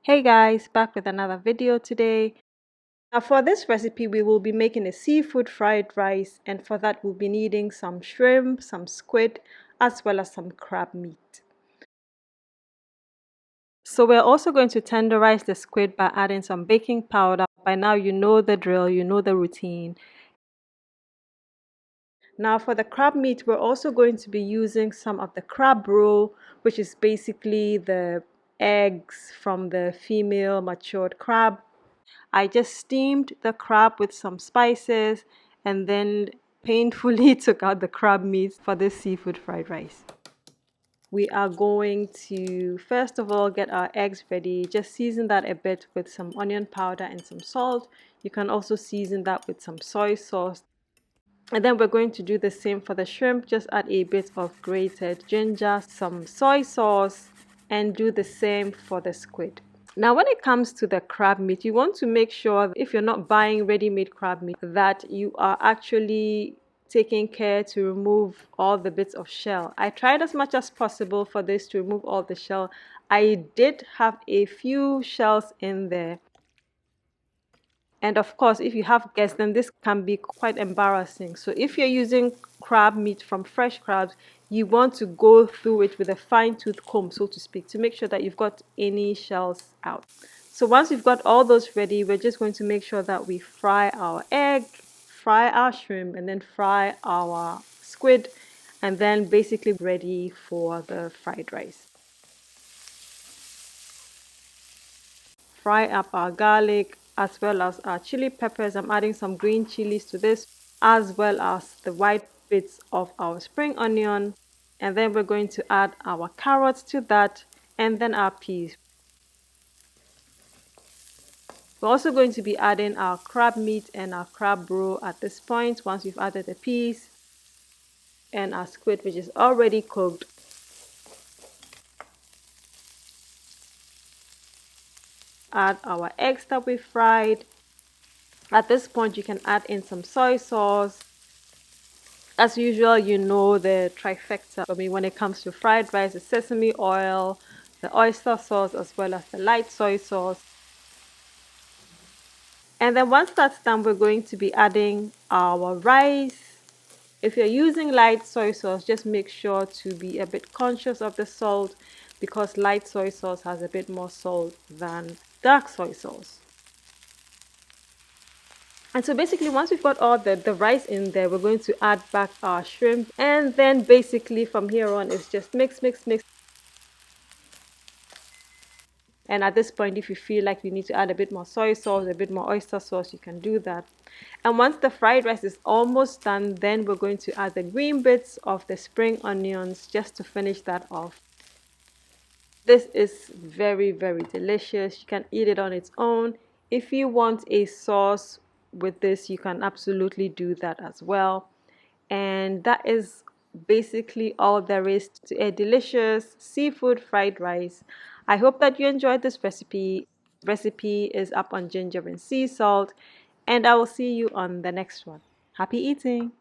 Hey guys, back with another video today. Now for this recipe we will be making a seafood fried rice, and for that we'll be needing some shrimp, some squid, as well as some crab meat. So we're also going to tenderize the squid by adding some baking powder. By now you know the drill, you know the routine. Now for the crab meat, we're also going to be using some of the crab roe, which is basically the eggs from the female matured crab. I just steamed the crab with some spices and then painfully took out the crab meat for this seafood fried rice. We are going to first of all get our eggs ready. Just season that a bit with some onion powder and some salt. You can also season that with some soy sauce. And then we're going to do the same for the shrimp. Just add a bit of grated ginger, some soy sauce, and do the same for the squid. Now when it comes to the crab meat, you want to make sure, if you're not buying ready-made crab meat, that you are actually taking care to remove all the bits of shell. I tried as much as possible for this to remove all the shell. I did have a few shells in there. And of course, if you have guests, then this can be quite embarrassing. So if you're using crab meat from fresh crabs, you want to go through it with a fine-tooth comb, so to speak, to make sure that you've got any shells out. So once we've got all those ready, we're just going to make sure that we fry our egg, fry our shrimp, and then fry our squid, and then basically ready for the fried rice. Fry up our garlic as well as our chili peppers. I'm adding some green chilies to this, as well as the white bits of our spring onion. And then we're going to add our carrots to that, and then our peas. We're also going to be adding our crab meat and our crab roe at this point. Once we've added the peas and our squid, which is already cooked, add our eggs that we fried. At this point, you can add in some soy sauce. As usual, you know the trifecta. I mean, when it comes to fried rice, the sesame oil, the oyster sauce, as well as the light soy sauce. And then once that's done, we're going to be adding our rice. If you're using light soy sauce, just make sure to be a bit conscious of the salt, because light soy sauce has a bit more salt than dark soy sauce. And so basically, once we've got all the rice in there, we're going to add back our shrimp. And then basically from here on, it's just mix, mix, mix. And at this point, if you feel like you need to add a bit more soy sauce, a bit more oyster sauce, you can do that. And once the fried rice is almost done, then we're going to add the green bits of the spring onions just to finish that off. This is very, very delicious. You can eat it on its own. If you want a sauce with this, you can absolutely do that as well. And that is basically all there is to a delicious seafood fried rice. I hope that you enjoyed this recipe. Recipe is up on ginger and sea salt, and I will see you on the next one. Happy eating!